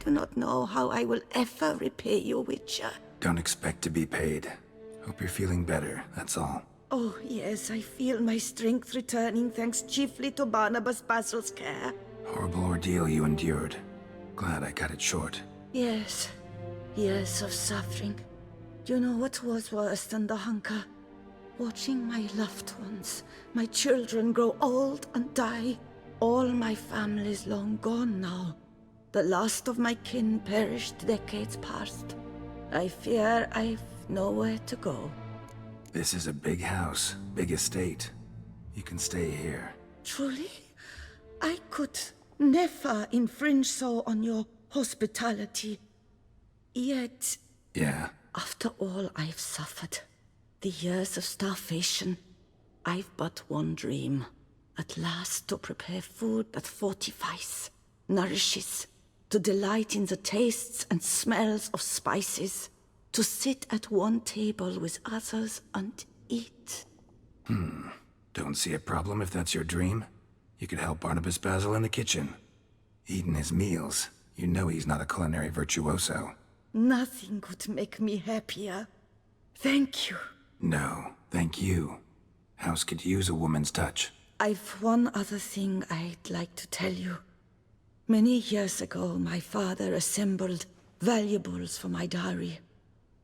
do not know how I will ever repay you, Witcher. Don't expect to be paid. Hope you're feeling better, that's all. Oh, yes, I feel my strength returning thanks chiefly to Barnabas Basil's care. Horrible ordeal you endured. Glad I cut it short. Yes, years of suffering. Do you know what was worse than the hunger? Watching my loved ones, my children grow old and die. All my family's long gone now. The last of my kin perished decades past. I fear I've nowhere to go. This is a big house, big estate. You can stay here. Truly? I could never infringe so on your hospitality. Yet, Yeah? after all I've suffered, the years of starvation, I've but one dream. At last to prepare food that fortifies, nourishes, to delight in the tastes and smells of spices, to sit at one table with others and eat. Don't see a problem if that's your dream. You could help Barnabas Basil in the kitchen. Eating his meals. You know he's not a culinary virtuoso. Nothing could make me happier. Thank you. No, thank you. House could use a woman's touch. I've one other thing I'd like to tell you. Many years ago, my father assembled valuables for my dowry.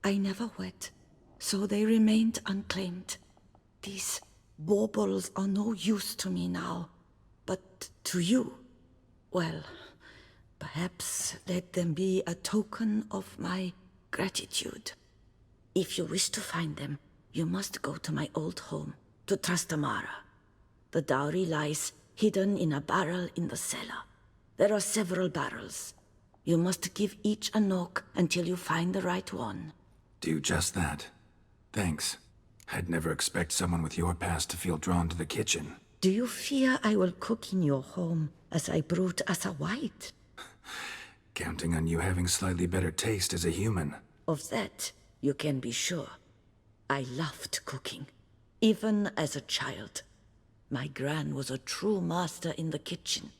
I never wed, so they remained unclaimed. These baubles are no use to me now, but to you, well, perhaps let them be a token of my gratitude. If you wish to find them, you must go to my old home, to Trastamara. The dowry lies hidden in a barrel in the cellar. There are several barrels. You must give each a knock until you find the right one. Do just that. Thanks. I'd never expect someone with your past to feel drawn to the kitchen. Do you fear I will cook in your home as I brewed as a white? Counting on you having slightly better taste as a human. Of that, you can be sure. I loved cooking, even as a child. My gran was a true master in the kitchen.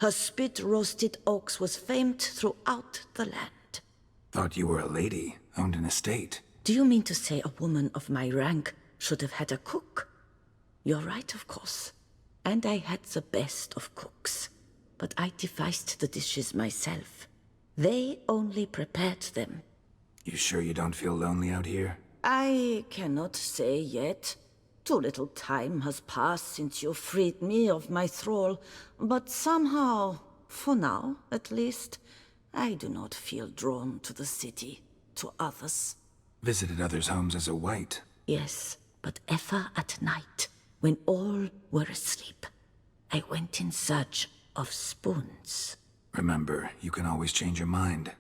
Her spit-roasted ox was famed throughout the land. Thought you were a lady, owned an estate. Do you mean to say a woman of my rank should have had a cook? You're right, of course. And I had the best of cooks. But I devised the dishes myself. They only prepared them. You sure you don't feel lonely out here? I cannot say yet. Too little time has passed since you freed me of my thrall, but somehow, for now at least, I do not feel drawn to the city, to others. Visited others' homes as a white. Yes, but ever at night, when all were asleep, I went in search of spoons. Remember, you can always change your mind.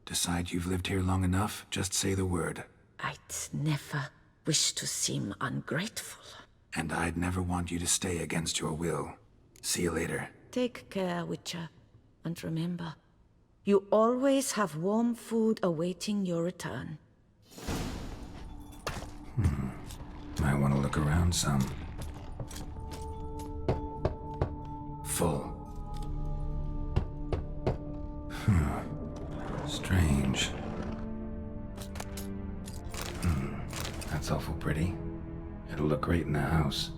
Decide you've lived here long enough, just say the word. I'd never wish to seem ungrateful. And I'd never want you to stay against your will. See you later. Take care, Witcher. And remember, you always have warm food awaiting your return. Might want to look around some. Full. Strange. That's awful pretty. It'll look great in the house.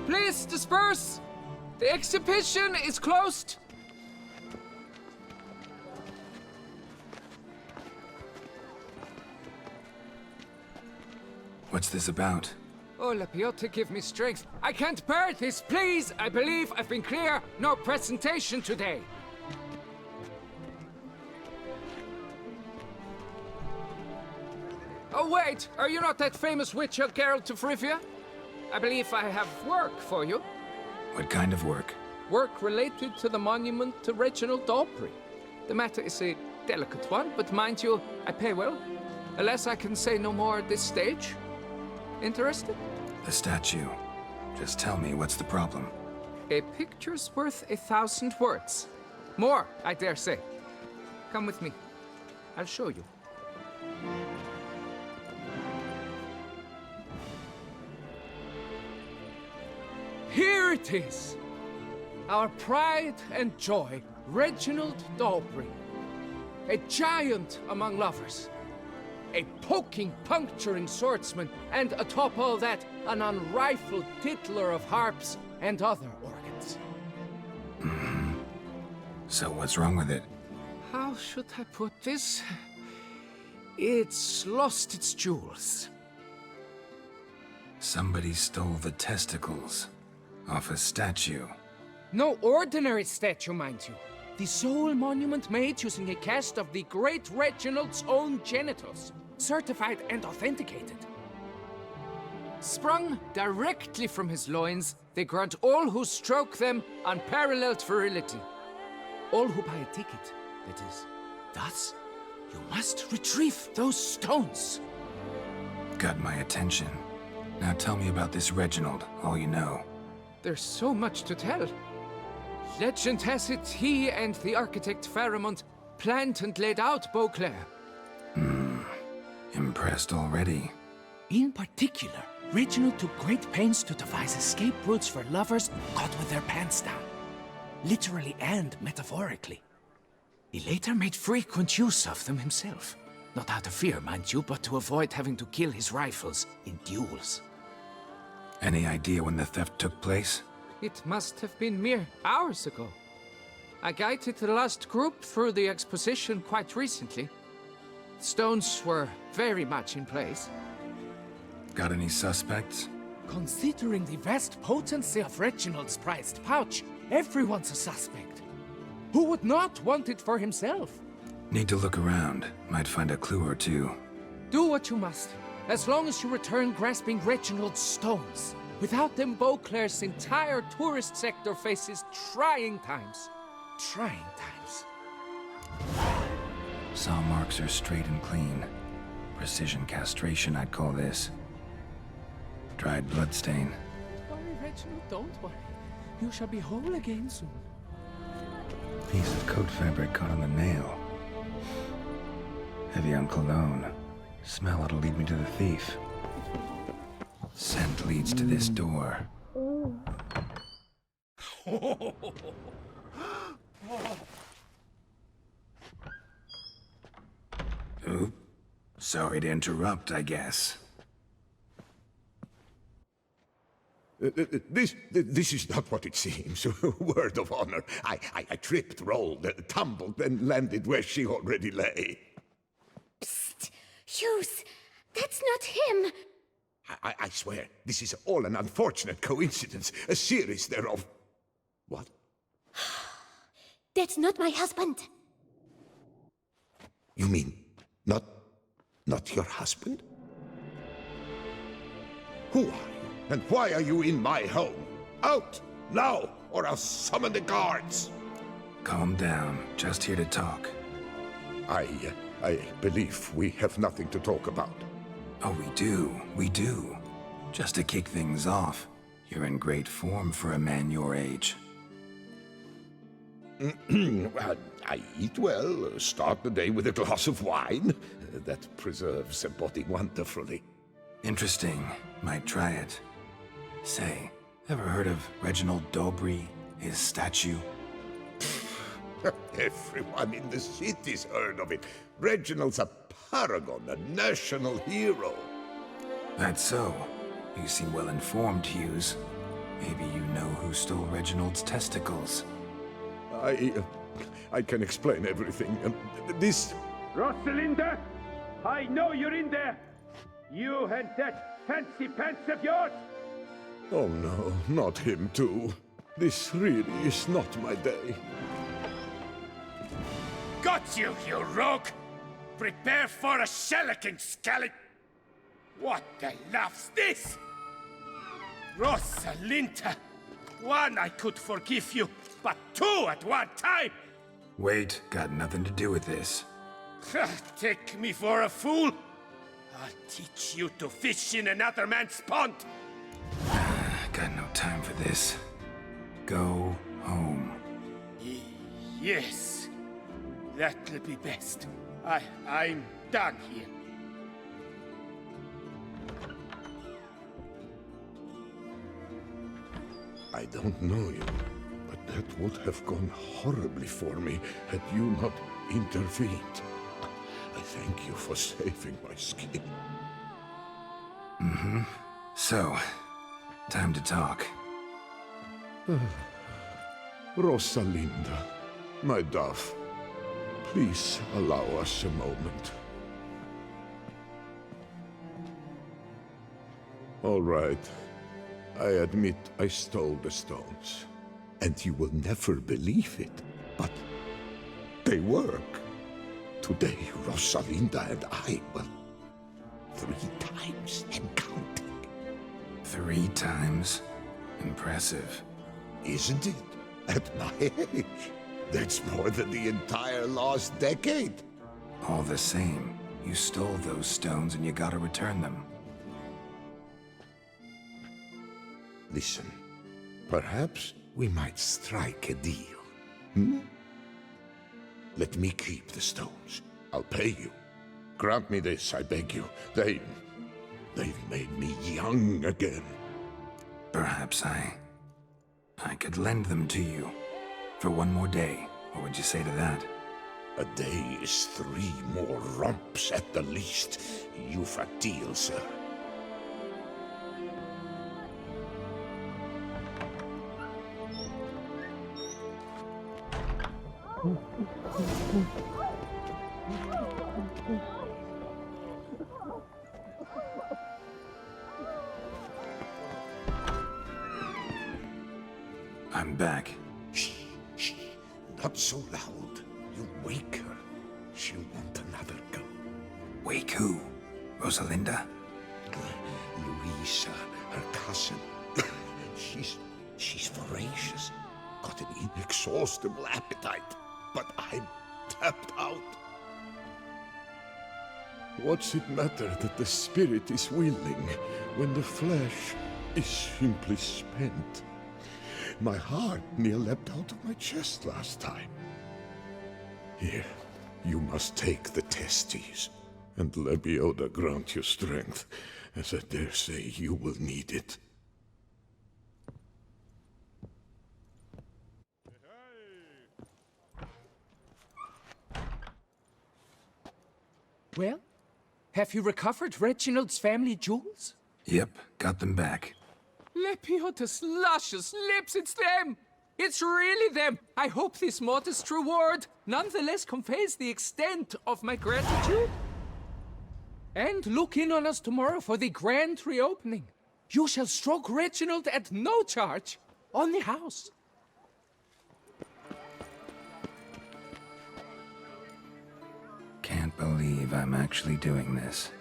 Please disperse! The exhibition is closed! What's this about? Oh, Lapiotta, give me strength. I can't bear this, please! I believe I've been clear. No presentation today. Oh, wait! Are you not that famous witcher, Geralt of Rivia? I believe I have work for you. What kind of work? Work related to the monument to Reginald Aubrey. The matter is a delicate one, but mind you, I pay well. Alas, I can say no more at this stage. Interested? The statue. Just tell me, what's the problem? A picture's worth 1,000 words. More, I dare say. Come with me. I'll show you. it is! Our pride and joy, Reginald Daubrey. A giant among lovers. A poking, puncturing swordsman, and atop all that, an unrifled tittler of harps and other organs. So what's wrong with it? How should I put this? It's lost its jewels. Somebody stole the testicles off a statue. No ordinary statue, mind you. The sole monument made using a cast of the great Reginald's own genitals, certified and authenticated. Sprung directly from his loins, they grant all who stroke them unparalleled virility. All who buy a ticket, that is. Thus, you must retrieve those stones. Got my attention. Now tell me about this Reginald, all you know. There's so much to tell. Legend has it he and the architect Pharamond planned and laid out Beauclair. Impressed already. In particular, Reginald took great pains to devise escape routes for lovers caught with their pants down. Literally and metaphorically. He later made frequent use of them himself. Not out of fear, mind you, but to avoid having to kill his rivals in duels. Any idea when the theft took place? It must have been mere hours ago. I guided the last group through the exposition quite recently. Stones were very much in place. Got any suspects? Considering the vast potency of Reginald's prized pouch, everyone's a suspect. Who would not want it for himself? Need to look around. Might find a clue or two. Do what you must, as long as you return grasping Reginald's stones. Without them, Beauclair's entire tourist sector faces trying times. Trying times. Saw marks are straight and clean. Precision castration, I'd call this. Dried bloodstain. Don't worry, Reginald, don't worry. You shall be whole again soon. Piece of coat fabric caught on the nail. Heavy on cologne. Smell it'll lead me to the thief. Scent leads to this door. Oop. Sorry to interrupt, I guess. This is not what it seems. Word of honor. I tripped, rolled, tumbled, and landed where she already lay. Psst! Hughes! That's not him! I swear, this is all an unfortunate coincidence. A series thereof. What? That's not my husband! You mean, not your husband? Who are you? And why are you in my home? Out! Now! Or I'll summon the guards! Calm down. Just here to talk. I believe we have nothing to talk about. Oh, we do. We do. Just to kick things off, you're in great form for a man your age. I eat well, start the day with a glass of wine. That preserves a body wonderfully. Interesting. Might try it. Say, ever heard of Reginald Daubrey, his statue? Everyone in the city's heard of it. Reginald's a paragon, a national hero. That's so. You seem well informed, Hughes. Maybe you know who stole Reginald's testicles. I can explain everything. This... Rosalinda! I know you're in there! You and that fancy pants of yours! Oh no, not him too. This really is not my day. Got you, you rogue! Prepare for a shellacking, scallop! What the laugh's this? Rosalinda! One, I could forgive you, but two at one time! Wait, got nothing to do with this. Take me for a fool? I'll teach you to fish in another man's pond! Got no time for this. Go home. Yes, that'll be best. I'm done here. I don't know you, but that would have gone horribly for me had you not intervened. I thank you for saving my skin. So, time to talk. Rosalinda, my dove, please allow us a moment. All right. I admit I stole the stones. And you will never believe it, but they work. Today, Rosalinda and I, well, 3 times and counting. 3 times? Impressive. Isn't it? At my age. That's more than the entire last decade. All the same, you stole those stones and you gotta return them. Listen, perhaps we might strike a deal. Hmm? Let me keep the stones. I'll pay you. Grant me this, I beg you. They've made me young again. Perhaps I could lend them to you for 1 more day. What would you say to that? A day is 3 more romps at the least. You've a deal, sir. I'm back. Shh, shh. Not so loud. You'll wake her. She'll want another go. Wake who? Rosalinda? Louisa, her cousin. She's voracious. Got an inexhaustible appetite. But I'm tapped out. What's it matter that the spirit is willing when the flesh is simply spent? My heart near leapt out of my chest last time. Here, you must take the testes, and Lebioda grant you strength, as I dare say you will need it. Well, have you recovered Reginald's family jewels? Yep, got them back. Lepioda's luscious lips, it's them! It's really them! I hope this modest reward nonetheless conveys the extent of my gratitude. And look in on us tomorrow for the grand reopening. You shall stroke Reginald at no charge, on the house. Can't believe I'm actually doing this.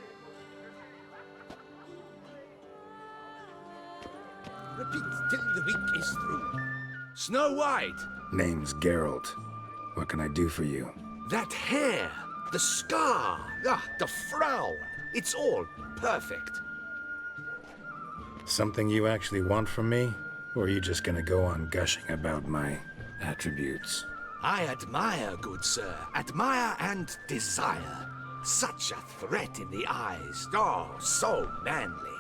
Repeat till the week is through. Snow White! Name's Geralt. What can I do for you? That hair! The scar! The frown! It's all perfect. Something you actually want from me? Or are you just gonna go on gushing about my attributes? I admire, good sir. Admire and desire. Such a threat in the eyes. Oh, so manly.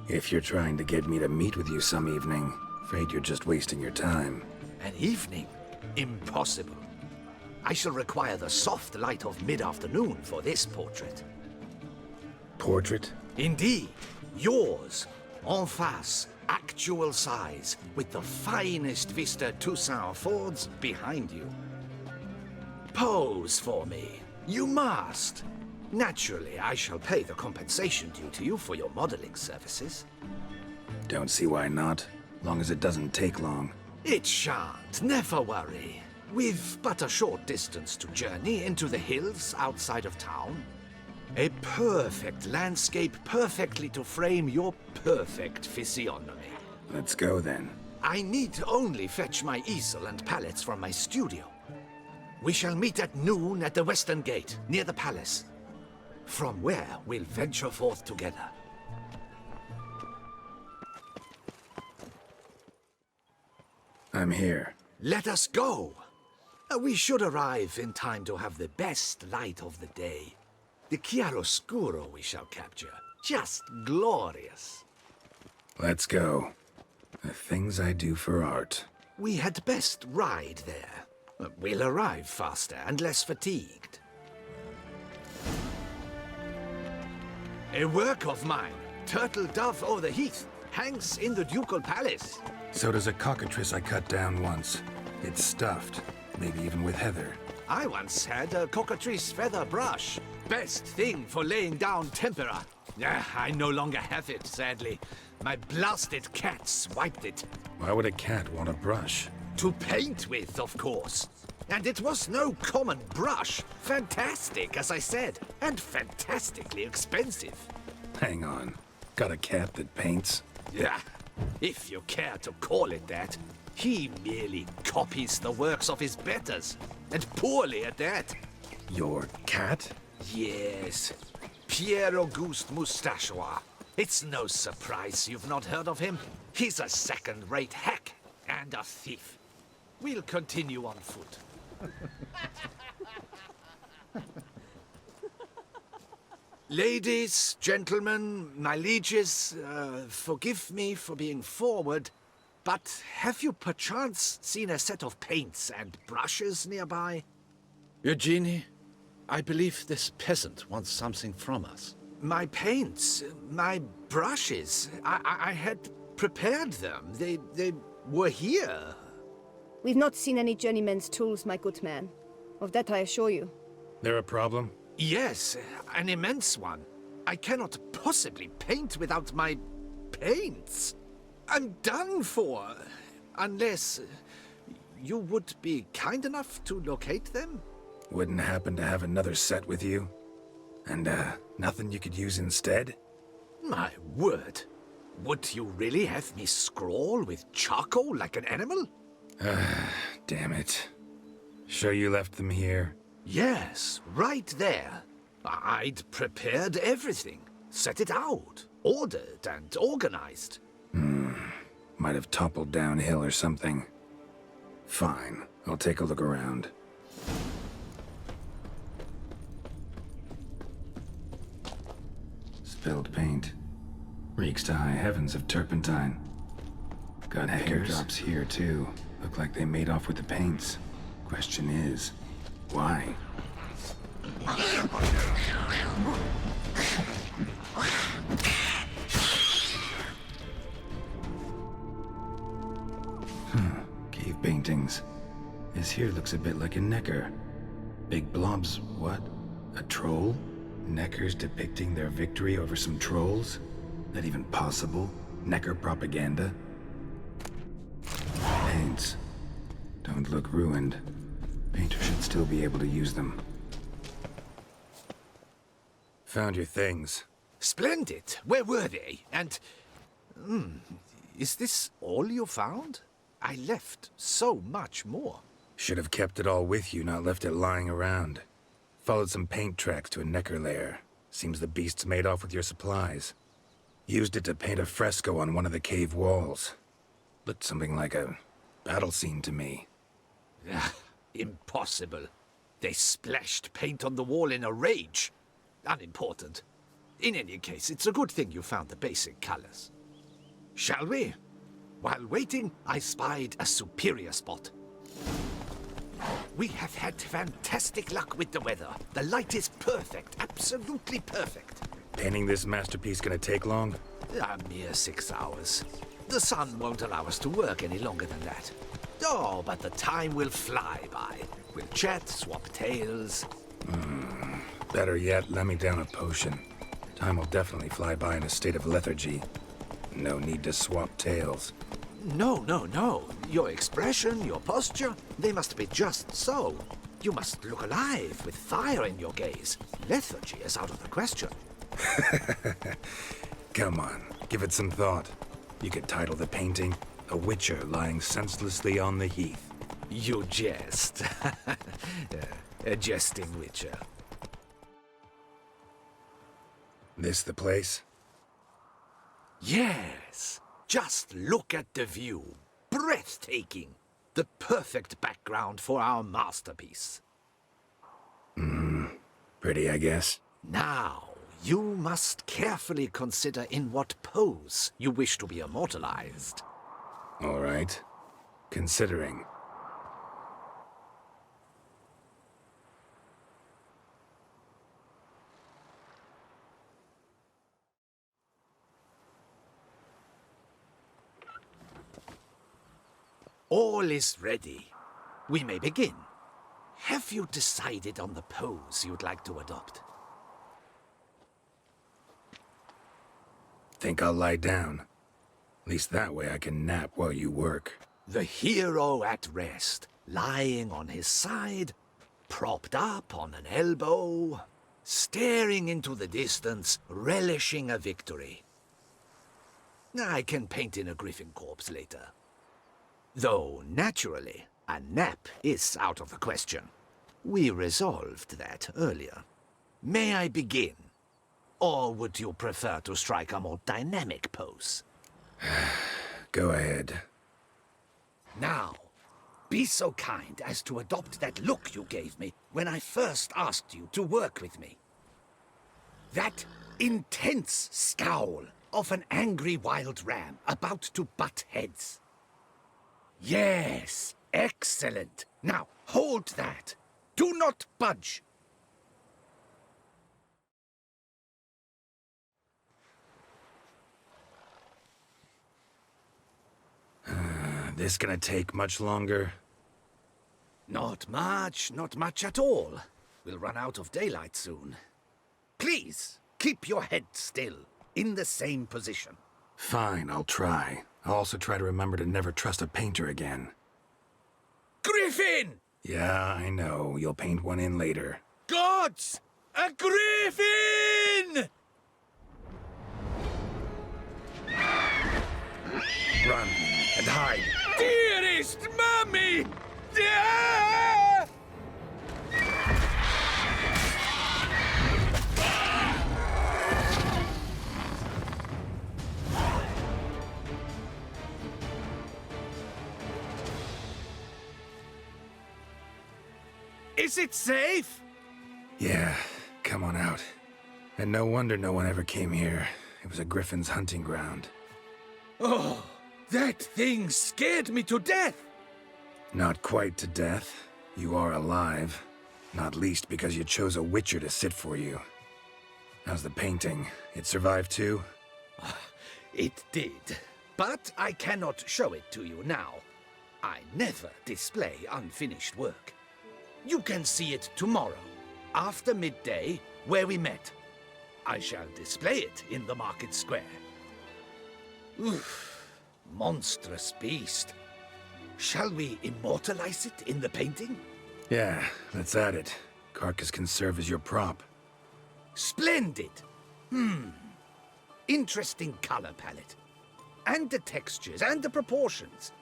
If you're trying to get me to meet with you some evening, afraid you're just wasting your time. An evening? Impossible. I shall require the soft light of mid-afternoon for this portrait. Portrait? Indeed. Yours. En face. Actual size. With the finest vista Toussaint affords behind you. Pose for me. You must. Naturally, I shall pay the compensation due to you for your modeling services. Don't see why not. Long as it doesn't take long. It shan't. Never worry. We've but a short distance to journey into the hills outside of town. A perfect landscape perfectly to frame your perfect physiognomy. Let's go then. I need only fetch my easel and palettes from my studio. We shall meet at noon at the western gate, near the palace. From where we'll venture forth together. I'm here. Let us go! We should arrive in time to have the best light of the day. The chiaroscuro we shall capture. Just glorious. Let's go. The things I do for art. We had best ride there. We'll arrive faster and less fatigued. A work of mine, Turtle Dove o'er the Heath, hangs in the Ducal Palace. So does a cockatrice I cut down once. It's stuffed, maybe even with heather. I once had a cockatrice feather brush. Best thing for laying down tempera. I no longer have it, sadly. My blasted cat swiped it. Why would a cat want a brush? To paint with, of course. And it was no common brush. Fantastic, as I said, and fantastically expensive. Hang on. Got a cat that paints? Yeah, if you care to call it that. He merely copies the works of his betters, and poorly at that. Your cat? Yes, Pierre-Auguste Moustachois. It's no surprise you've not heard of him. He's a second-rate hack and a thief. We'll continue on foot. Ladies, gentlemen, my lieges, forgive me for being forward, but have you perchance seen a set of paints and brushes nearby? Eugenie, I believe this peasant wants something from us. My paints, my brushes, I had prepared them. They were here. We've not seen any journeyman's tools, my good man. Of that I assure you. There a problem? Yes, an immense one. I cannot possibly paint without my paints. I'm done for. Unless you would be kind enough to locate them? Wouldn't happen to have another set with you? And, nothing you could use instead? My word. Would you really have me scrawl with charcoal like an animal? Damn it. Sure you left them here? Yes, right there. I'd prepared everything. Set it out. Ordered and organized. Might have toppled downhill or something. Fine. I'll take a look around. Spilled paint. Reeks to high heavens of turpentine. Got hair drops here, too. Look like they made off with the paints. Question is, why? Cave paintings. This here looks a bit like a necker. Big blobs, what? A troll? Neckers depicting their victory over some trolls? That even possible? Necker propaganda? Paints. Don't look ruined. Painter should still be able to use them. Found your things. Splendid. Where were they? And... is this all you found? I left so much more. Should have kept it all with you, not left it lying around. Followed some paint tracks to a necker lair. Seems the beast's made off with your supplies. Used it to paint a fresco on one of the cave walls. Looked something like a battle scene to me. Impossible. They splashed paint on the wall in a rage. Unimportant. In any case, it's a good thing you found the basic colors. Shall we? While waiting, I spied a superior spot. We have had fantastic luck with the weather. The light is perfect, absolutely perfect. Painting this masterpiece gonna take long? A mere 6 hours. The sun won't allow us to work any longer than that. Oh, but the time will fly by. We'll chat, swap tales. Better yet, let me down a potion. Time will definitely fly by in a state of lethargy. No need to swap tales. No. Your expression, your posture, they must be just so. You must look alive with fire in your gaze. Lethargy is out of the question. Come on, give it some thought. You could title the painting, A Witcher Lying Senselessly on the Heath. You jest. A jesting witcher. This the place? Yes. Just look at the view. Breathtaking. The perfect background for our masterpiece. Pretty, I guess. Now, you must carefully consider in what pose you wish to be immortalized. All right. Considering. All is ready. We may begin. Have you decided on the pose you'd like to adopt? Think I'll lie down. At least that way I can nap while you work. The hero at rest, lying on his side, propped up on an elbow, staring into the distance, relishing a victory. I can paint in a griffin corpse later. Though, naturally, a nap is out of the question. We resolved that earlier. May I begin? Or would you prefer to strike a more dynamic pose? Go ahead. Now, be so kind as to adopt that look you gave me when I first asked you to work with me. That intense scowl of an angry wild ram about to butt heads. Yes, excellent. Now, hold that. Do not budge. This gonna take much longer? Not much at all. We'll run out of daylight soon. Please, keep your head still, in the same position. Fine, I'll try. I'll also try to remember to never trust a painter again. Griffin! Yeah, I know. You'll paint one in later. Gods! A griffin! Run and hide. Dearest Mummy! Ah! Is it safe? Yeah, come on out. And no wonder no one ever came here. It was a griffin's hunting ground. Oh, that thing scared me to death! Not quite to death. You are alive. Not least because you chose a witcher to sit for you. How's the painting? It survived too? It did. But I cannot show it to you now. I never display unfinished work. You can see it tomorrow, after midday, where we met. I shall display it in the market square. Oof, monstrous beast. Shall we immortalize it in the painting? Yeah, let's add it. Carcass can serve as your prop. Splendid! Interesting color palette. And the textures and the proportions.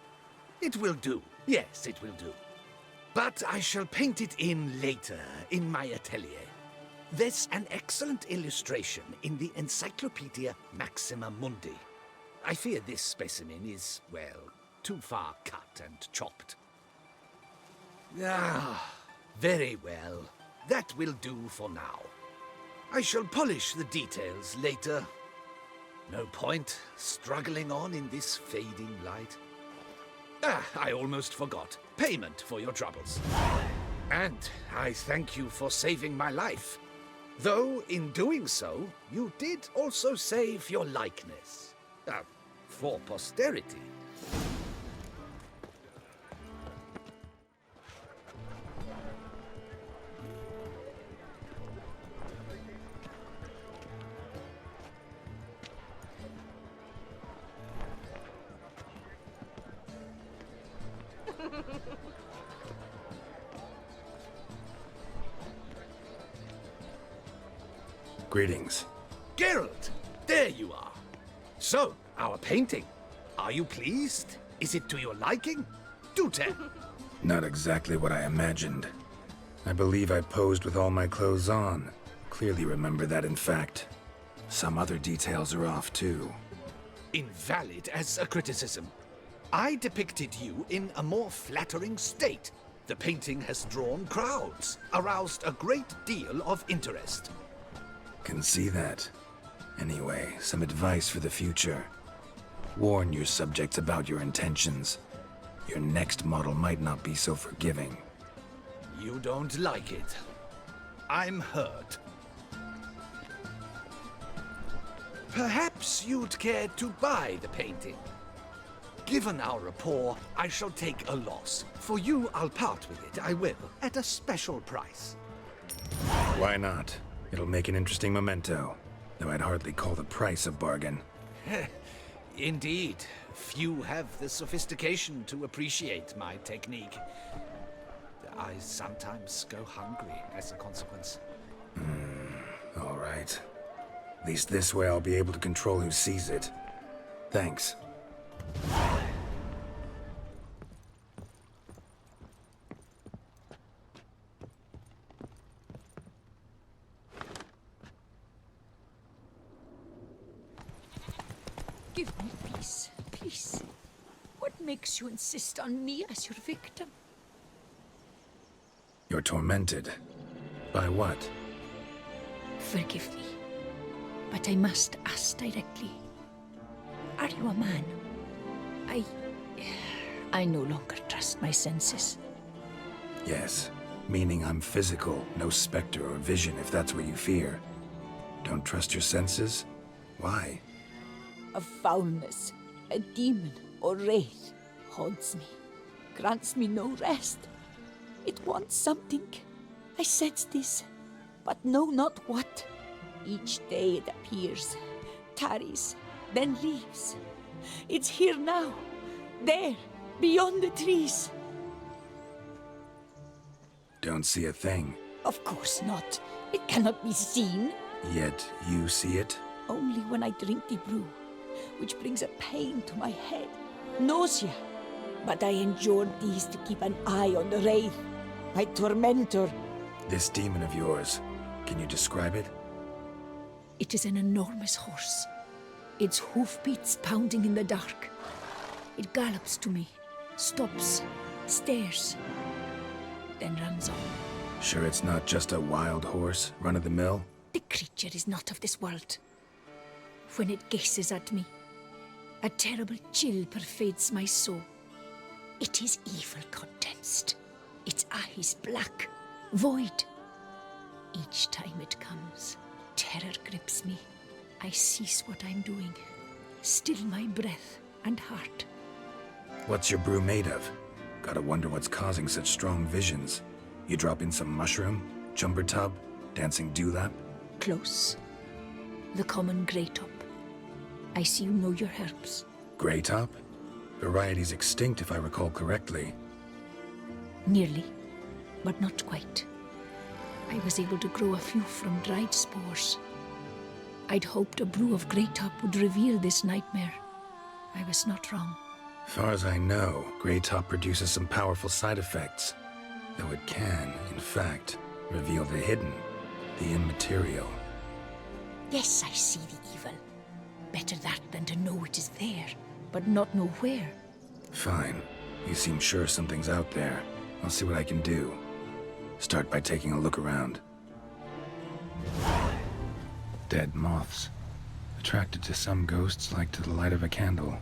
It will do. Yes, it will do. But I shall paint it in later, in my atelier. There's an excellent illustration in the Encyclopedia Maxima Mundi. I fear this specimen is, well, too far cut and chopped. Ah, very well. That will do for now. I shall polish the details later. No point struggling on in this fading light. Ah, I almost forgot. Payment for your troubles. And I thank you for saving my life. Though, in doing so, you did also save your likeness. For posterity. Greetings. Geralt, there you are. So, our painting. Are you pleased? Is it to your liking? Do tell. Not exactly what I imagined. I believe I posed with all my clothes on. Clearly remember that, in fact. Some other details are off, too. Invalid as a criticism. I depicted you in a more flattering state. The painting has drawn crowds, aroused a great deal of interest. Can see that. Anyway, some advice for the future. Warn your subjects about your intentions. Your next model might not be so forgiving. You don't like it. I'm hurt. Perhaps you'd care to buy the painting. Given our rapport, I shall take a loss. For you, I'll part with it, I will, at a special price. Why not? It'll make an interesting memento, though I'd hardly call the price a bargain. Indeed, few have the sophistication to appreciate my technique. I sometimes go hungry as a consequence. All right. At least this way I'll be able to control who sees it. Thanks. Give me peace, please. What makes you insist on me as your victim? You're tormented. By what? Forgive me, but I must ask directly. Are you a man? I no longer trust my senses. Yes. Meaning I'm physical, no specter or vision if that's what you fear. Don't trust your senses? Why? A foulness, a demon or wraith haunts me, grants me no rest. It wants something. I sense this, but know not what. Each day it appears, tarries, then leaves. It's here now, there, beyond the trees. Don't see a thing. Of course not. It cannot be seen. Yet you see it? Only when I drink the brew, which brings a pain to my head, nausea. But I endured these to keep an eye on the wraith, my tormentor. This demon of yours, can you describe it? It is an enormous horse, its hoofbeats pounding in the dark. It gallops to me, stops, stares, then runs on. Sure it's not just a wild horse, run-of-the-mill? The creature is not of this world. When it gazes at me, a terrible chill pervades my soul. It is evil condensed, its eyes black, void. Each time it comes, terror grips me. I cease what I'm doing, still my breath and heart. What's your brew made of? Gotta wonder what's causing such strong visions. You drop in some mushroom, jumper tub, dancing dewlap? Close. The common grey top. I see you know your herbs. Grey top? Variety's extinct if I recall correctly. Nearly, but not quite. I was able to grow a few from dried spores. I'd hoped a brew of grey top would reveal this nightmare. I was not wrong. Far as I know, grey top produces some powerful side effects. Though it can, in fact, reveal the hidden, the immaterial. Yes, I see the evil. Better that than to know it is there, but not know where. Fine. You seem sure something's out there. I'll see what I can do. Start by taking a look around. Dead moths. Attracted to some ghosts like to the light of a candle.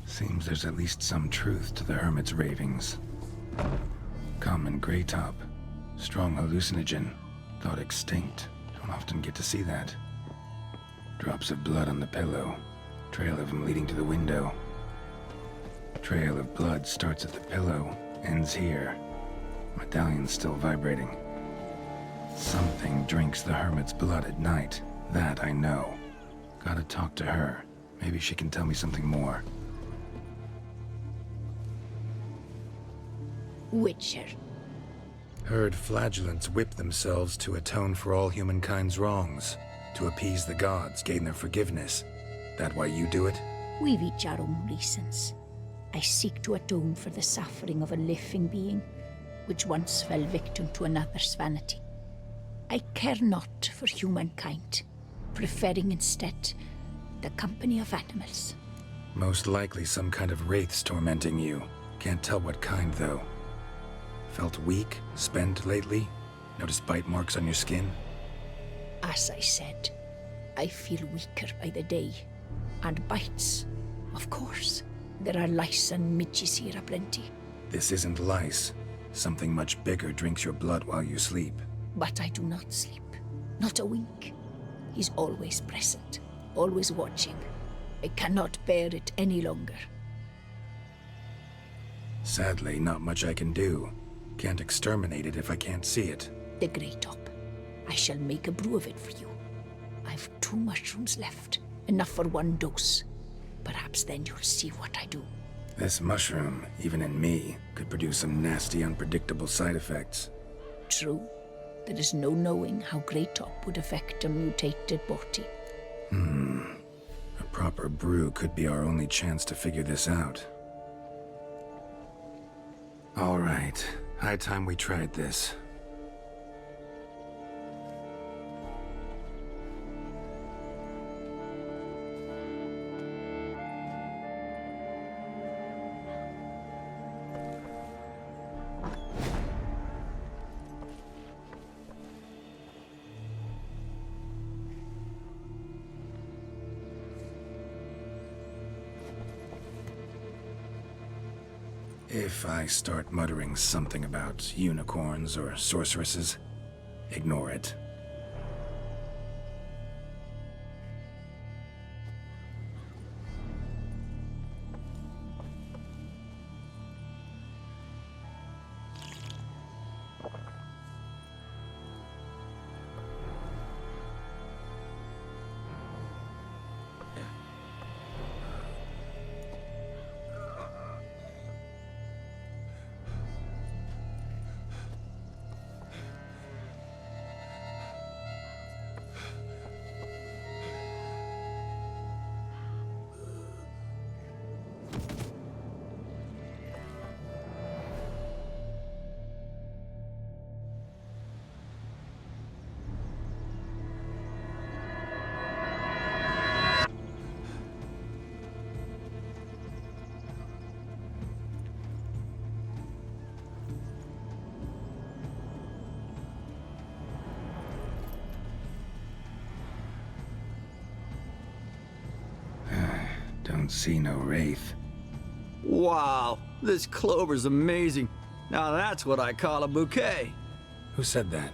Seems there's at least some truth to the hermit's ravings. Common grey top. Strong hallucinogen. Thought extinct. Don't often get to see that. Drops of blood on the pillow. Trail of him leading to the window. Trail of blood starts at the pillow, ends here. Medallion's still vibrating. Something drinks the hermit's blood at night. That I know. Gotta talk to her. Maybe she can tell me something more. Witcher. Heard flagellants whip themselves to atone for all humankind's wrongs. To appease the gods, gain their forgiveness. That why you do it? We've each our own reasons. I seek to atone for the suffering of a living being, which once fell victim to another's vanity. I care not for humankind, preferring instead the company of animals. Most likely some kind of wraiths tormenting you. Can't tell what kind, though. Felt weak, spent lately? Noticed bite marks on your skin? As I said, I feel weaker by the day. And bites. Of course. There are lice and midges here aplenty. This isn't lice. Something much bigger drinks your blood while you sleep. But I do not sleep. Not a wink. He's always present. Always watching. I cannot bear it any longer. Sadly, not much I can do. Can't exterminate it if I can't see it. The Grey Top. I shall make a brew of it for you. I've 2 mushrooms left. Enough for 1 dose. Perhaps then you'll see what I do. This mushroom, even in me, could produce some nasty, unpredictable side effects. True. There is no knowing how Grey Top would affect a mutated body. A proper brew could be our only chance to figure this out. All right. High time we tried this. If I start muttering something about unicorns or sorceresses, ignore it. Don't see no wraith. Wow, this clover's amazing. Now that's what I call a bouquet. Who said that?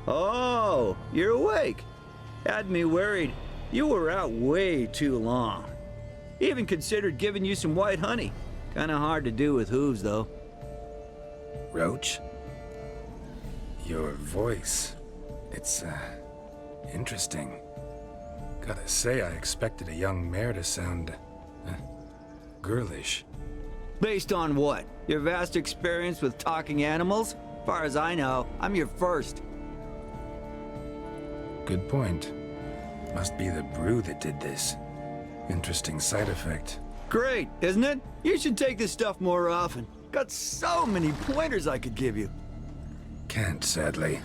Oh, you're awake. Had me worried. You were out way too long. Even considered giving you some white honey. Kinda hard to do with hooves, though. Roach? Your voice. It's, interesting. Gotta say, I expected a young mare to sound, girlish. Based on what? Your vast experience with talking animals? Far as I know, I'm your first. Good point. Must be the brew that did this. Interesting side effect. Great, isn't it? You should take this stuff more often. Got so many pointers I could give you. Can't, sadly.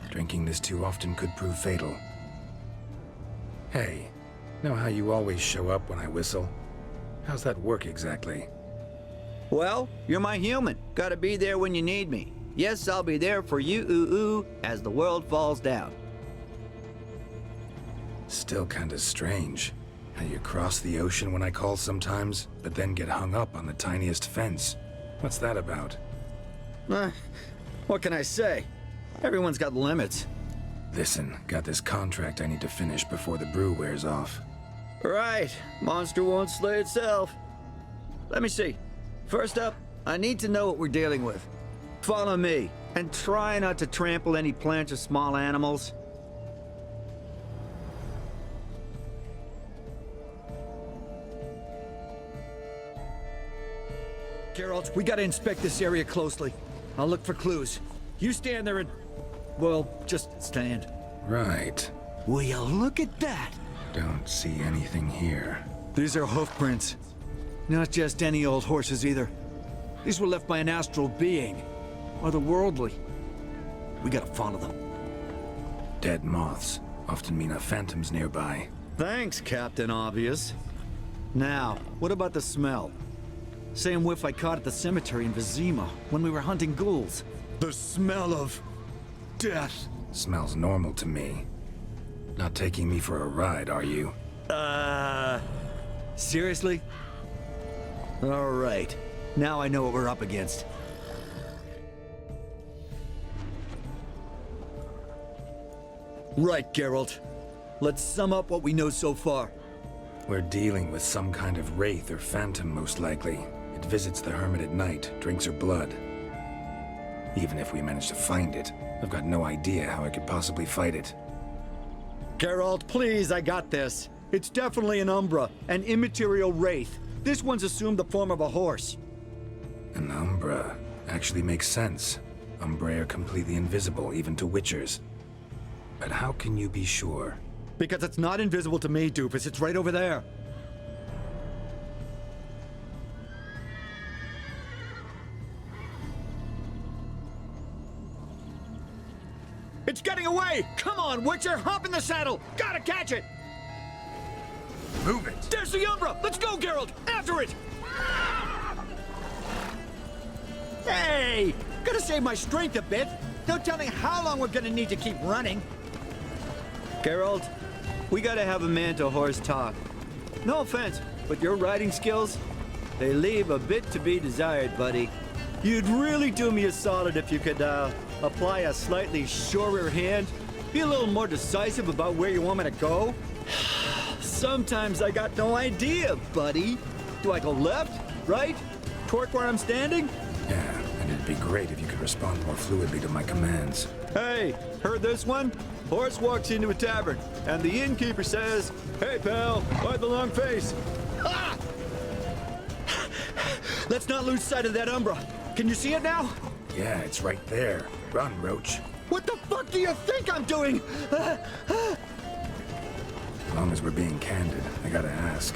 Drinking this too often could prove fatal. Hey, know how you always show up when I whistle? How's that work exactly? Well, you're my human. Gotta be there when you need me. Yes, I'll be there for you, ooh, as the world falls down. Still kinda strange. How you cross the ocean when I call sometimes, but then get hung up on the tiniest fence. What's that about? What can I say? Everyone's got limits. Listen, got this contract I need to finish before the brew wears off. Right. Monster won't slay itself. Let me see. First up, I need to know what we're dealing with. Follow me, and try not to trample any plants or small animals. Geralt, we gotta inspect this area closely. I'll look for clues. You stand there and... well, just stand. Right. Will you look at that? Don't see anything here. These are hoof prints. Not just any old horses either. These were left by an astral being. Otherworldly. We gotta follow them. Dead moths often mean a phantom's nearby. Thanks, Captain Obvious. Now, what about the smell? Same whiff I caught at the cemetery in Vizima when we were hunting ghouls. The smell of... death. Smells normal to me. Not taking me for a ride, are you? Seriously? All right. Now I know what we're up against. Right, Geralt. Let's sum up what we know so far. We're dealing with some kind of wraith or phantom, most likely. It visits the hermit at night, drinks her blood. Even if we manage to find it, I've got no idea how I could possibly fight it. Geralt, please, I got this. It's definitely an Umbra, an immaterial wraith. This one's assumed the form of a horse. An Umbra actually makes sense. Umbrae are completely invisible, even to Witchers. But how can you be sure? Because it's not invisible to me, Doofus. It's right over there. It's getting away! Come on, Witcher! Hop in the saddle! Gotta catch it! Move it! There's the Umbra! Let's go, Geralt! After it! Hey! Gotta save my strength a bit. Don't tell me how long we're gonna need to keep running. Geralt, we gotta have a man-to-horse talk. No offense, but your riding skills, they leave a bit to be desired, buddy. You'd really do me a solid if you could, apply a slightly surer hand. Be a little more decisive about where you want me to go. Sometimes I got no idea, buddy. Do I go left, right, torque where I'm standing? Yeah, and it'd be great if you could respond more fluidly to my commands. Hey, heard this one? Horse walks into a tavern, and the innkeeper says, "Hey, pal, why the long face?" Ah! Let's not lose sight of that Umbra. Can you see it now? Yeah, it's right there. Run, Roach. What the fuck do you think I'm doing? As long as we're being candid, I gotta ask.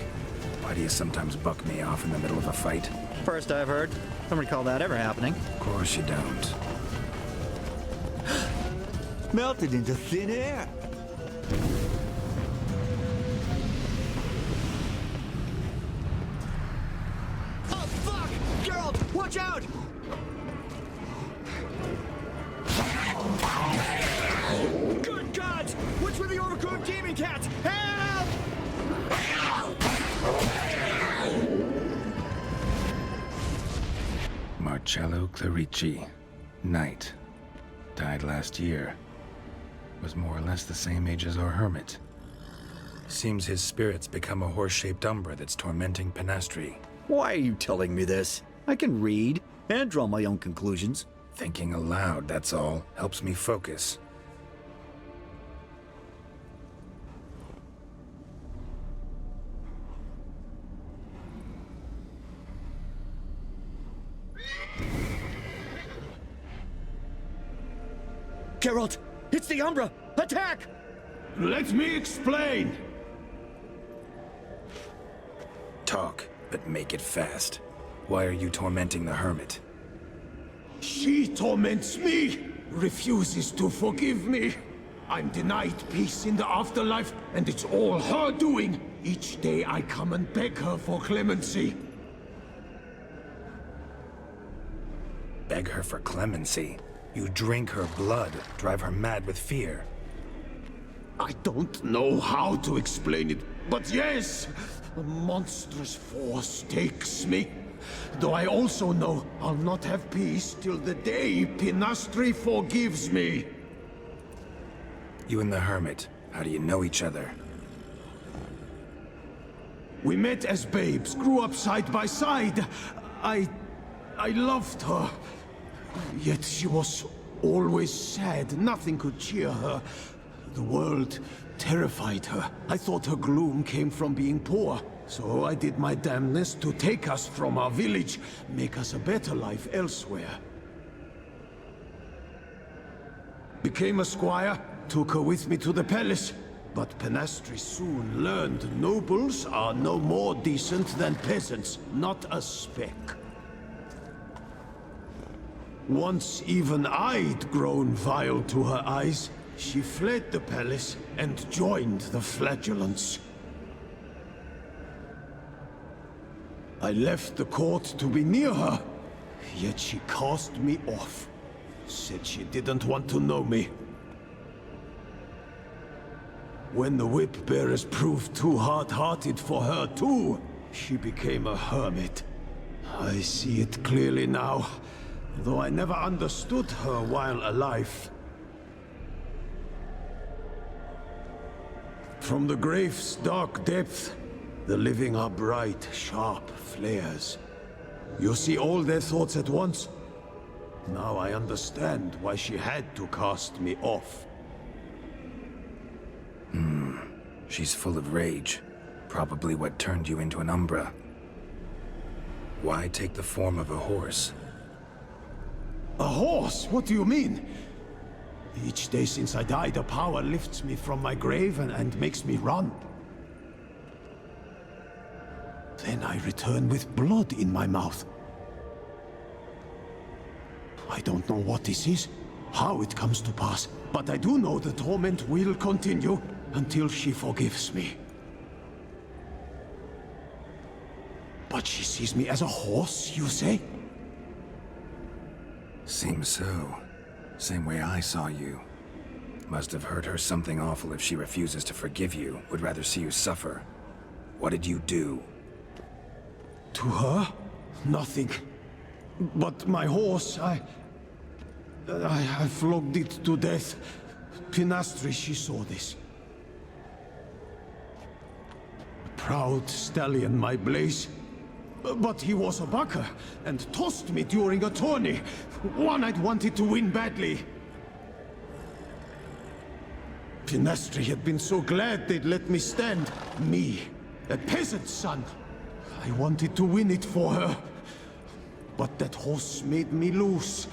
Why do you sometimes buck me off in the middle of a fight? First I've heard. Don't recall that ever happening. Of course you don't. Melted into thin air. Oh, fuck! Geralt, watch out! Good gods! What's with the overgrown demon cats? Help! Marcello Clerici. Knight. Died last year. Was more or less the same age as our hermit. Seems his spirit's become a horse-shaped umbra that's tormenting Penastri. Why are you telling me this? I can read and draw my own conclusions. Thinking aloud, that's all. Helps me focus. Geralt, it's the Umbra! Attack! Let me explain! Talk, but make it fast. Why are you tormenting the hermit? She torments me, refuses to forgive me. I'm denied peace in the afterlife, and it's all her doing. Each day I come and beg her for clemency. Beg her for clemency? You drink her blood, drive her mad with fear. I don't know how to explain it, but yes, a monstrous force takes me. Though I also know I'll not have peace till the day Penastri forgives me. You and the hermit, how do you know each other? We met as babes, grew up side by side. I loved her. Yet she was always sad. Nothing could cheer her. The world terrified her. I thought her gloom came from being poor. So I did my damnedest to take us from our village, make us a better life elsewhere. Became a squire, took her with me to the palace. But Penastri soon learned nobles are no more decent than peasants, not a speck. Once even I'd grown vile to her eyes, she fled the palace and joined the flagellants. I left the court to be near her, yet she cast me off. Said she didn't want to know me. When the whip bearers proved too hard-hearted for her too, she became a hermit. I see it clearly now, though I never understood her while alive. From the grave's dark depth, the living are bright, sharp flares. You see all their thoughts at once? Now I understand why she had to cast me off. She's full of rage. Probably what turned you into an Umbra. Why take the form of a horse? A horse? What do you mean? Each day since I died, a power lifts me from my grave and makes me run. Then I return with blood in my mouth. I don't know what this is, how it comes to pass, but I do know the torment will continue until she forgives me. But she sees me as a horse, you say? Seems so. Same way I saw you. Must have hurt her something awful if she refuses to forgive you, would rather see you suffer. What did you do? To her? Nothing. But my horse, I flogged it to death. Pinastri, she saw this. Proud stallion, my Blaze. But he was a bucker, and tossed me during a tourney. One I'd wanted to win badly. Pinastri had been so glad they'd let me stand. Me, a peasant's son. I wanted to win it for her. But that horse made me lose.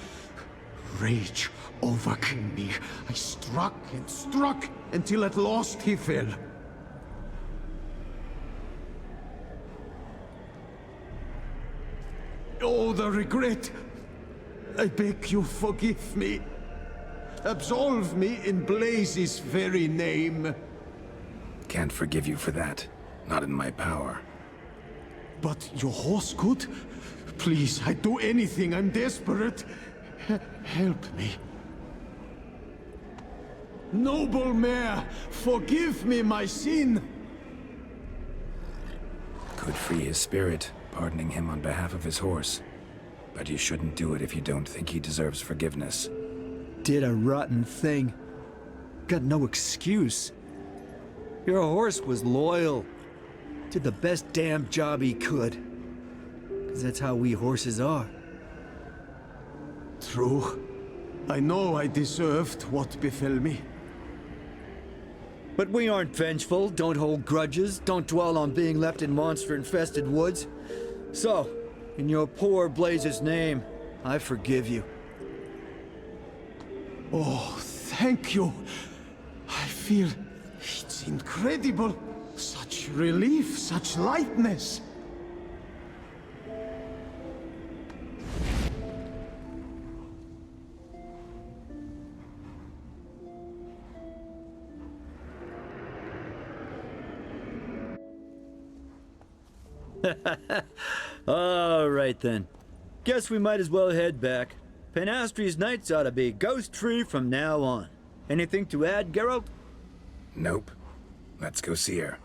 Rage overcame me. I struck and struck until at last he fell. Oh, the regret! I beg you, forgive me. Absolve me in Blaze's very name. Can't forgive you for that. Not in my power. But your horse could? Please, I'd do anything. I'm desperate. Help me. Noble mare, forgive me my sin. Could free his spirit, pardoning him on behalf of his horse. But you shouldn't do it if you don't think he deserves forgiveness. Did a rotten thing. Got no excuse. Your horse was loyal. Did the best damn job he could. 'Cause that's how we horses are. True. I know I deserved what befell me. But we aren't vengeful, don't hold grudges, don't dwell on being left in monster-infested woods. So, in your poor Blaze's name, I forgive you. Oh, thank you. I feel it's incredible. Such relief, such lightness. All right then. Guess we might as well head back. Panastri's nights ought to be ghost-free from now on. Anything to add, Geralt? Nope. Let's go see her.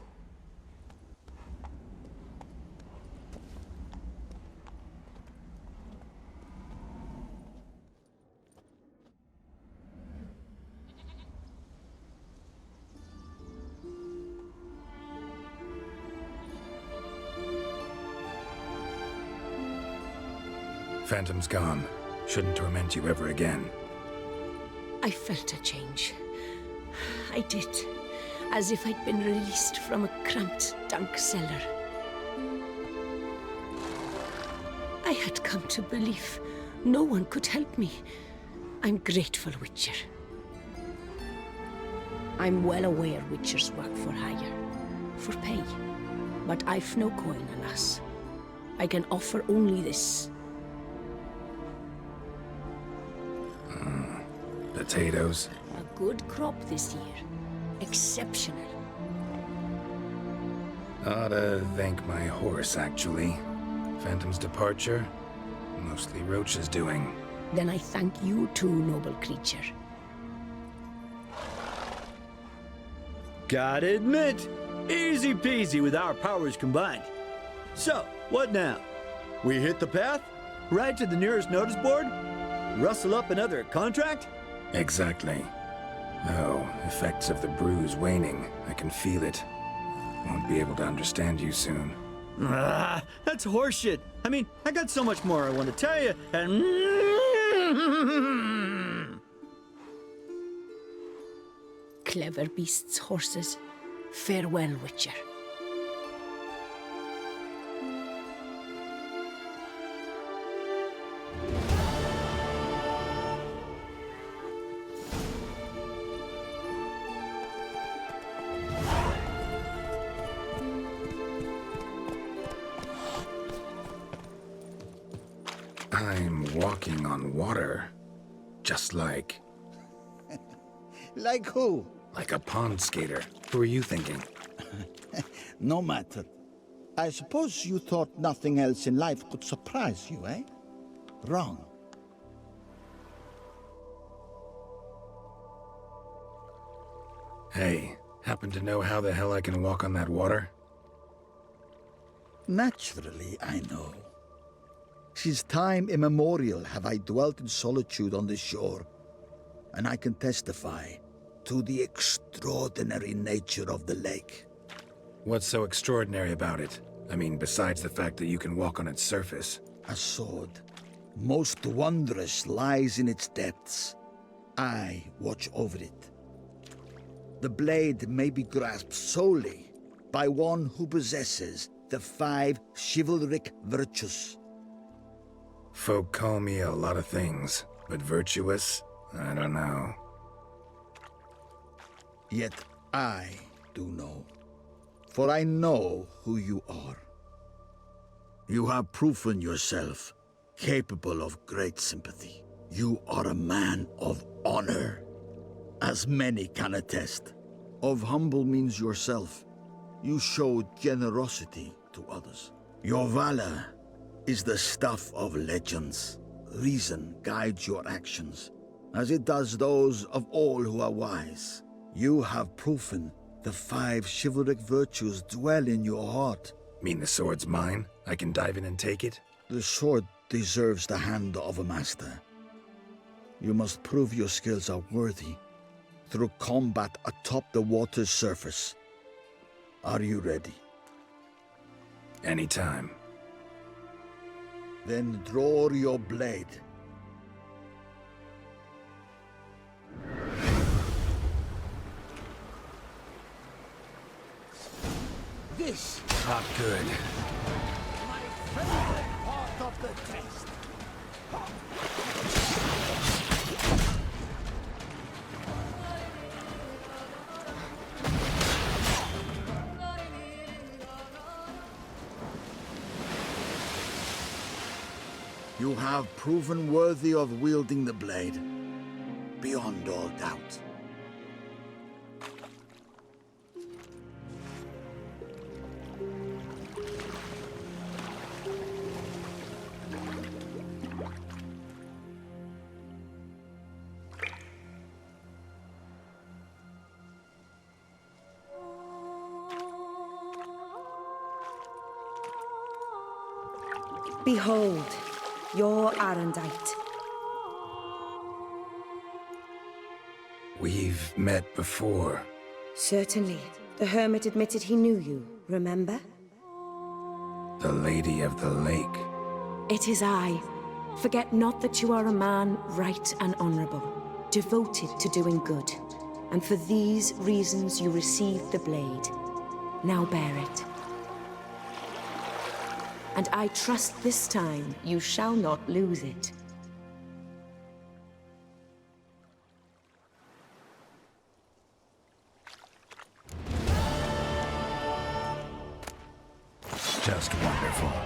Phantom's gone. Shouldn't torment you ever again. I felt a change. I did. As if I'd been released from a cramped, dank cellar. I had come to believe no one could help me. I'm grateful, Witcher. I'm well aware Witchers work for hire, for pay. But I've no coin, alas. I can offer only this. Potatoes? A good crop this year. Exceptional. Ought to thank my horse, actually. Phantom's departure? Mostly Roach's doing. Then I thank you too, noble creature. Gotta admit, easy peasy with our powers combined. So, what now? We hit the path? Ride to the nearest notice board? Rustle up another contract? Exactly. Oh, effects of the bruise waning. I can feel it. Won't be able to understand you soon. Ah, that's horseshit. I mean, I got so much more I want to tell you, and... Clever beasts, horses. Farewell, Witcher. I'm walking on water. Just like... Like who? like a pond skater. Who are you thinking? No matter. I suppose you thought nothing else in life could surprise you, eh? Wrong. Hey, happen to know how the hell I can walk on that water? Naturally, I know. Since time immemorial have I dwelt in solitude on this shore, and I can testify to the extraordinary nature of the lake. What's so extraordinary about it? I mean, besides the fact that you can walk on its surface. A sword, most wondrous, lies in its depths. I watch over it. The blade may be grasped solely by one who possesses the 5 chivalric virtues. Folk call me a lot of things, but virtuous? I don't know. Yet I do know. For I know who you are. You have proven yourself capable of great sympathy. You are a man of honor, as many can attest. Of humble means yourself. You show generosity to others. Your valor is the stuff of legends. Reason guides your actions, as it does those of all who are wise. You have proven the 5 chivalric virtues dwell in your heart. Mean the sword's mine? I can dive in and take it? The sword deserves the hand of a master. You must prove your skills are worthy through combat atop the water's surface. Are you ready? Anytime. Then draw your blade. This Not good. my favorite part of the test. You have proven worthy of wielding the blade, beyond all doubt. Behold, your Arendite. We've met before. Certainly. The hermit admitted he knew you, remember? The Lady of the Lake. It is I. Forget not that you are a man right and honorable, devoted to doing good. And for these reasons you received the blade. Now bear it. And I trust this time you shall not lose it. Just wonderful.